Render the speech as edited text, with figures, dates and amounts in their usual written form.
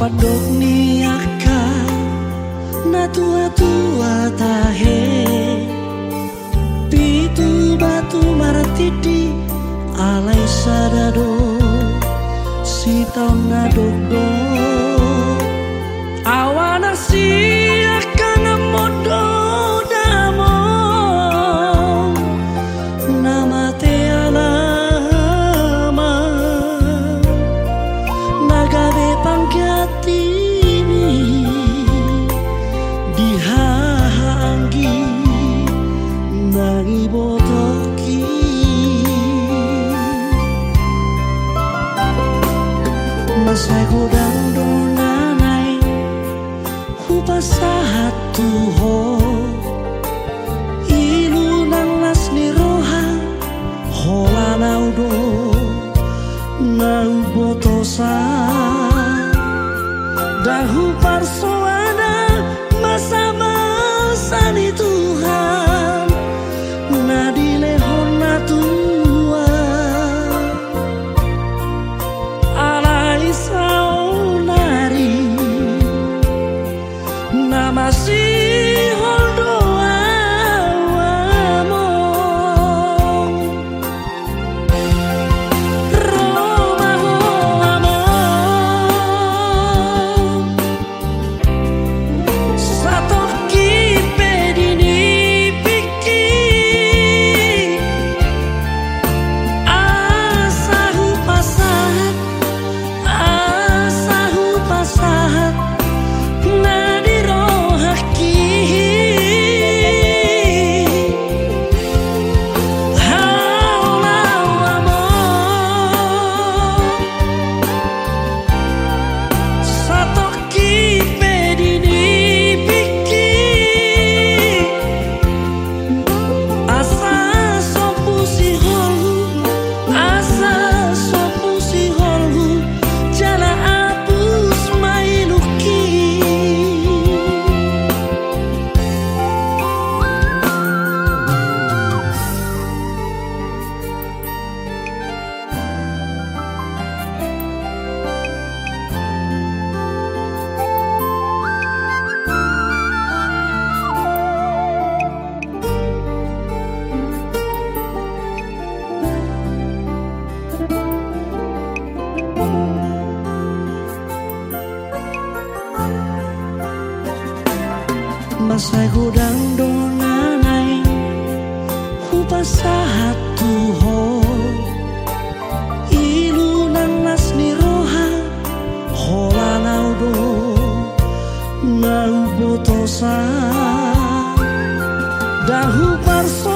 padok niaka na tua-tua tahe pitu batu maratidi alai sadado si tau nadokdo awana si akan modo damo nama te alama nagabe pangkatimi dihanggi nangi botoki masai godang donanai hupasahat tuho ilu nang lasni roha hola naudo nau botosa dahu parsoana masa-masa ni Tuhan nadile hona tua alai saunari namasi holdo awamo Roma hoamo satoki pedini piki asahu pasahat nadirohaki haulawamo satoki pedini piki asa sopusi holu jala apus mailuki masai godang donanai hupasahat tuho ilu nang lasni roha hola naudo nau botosa dahu parso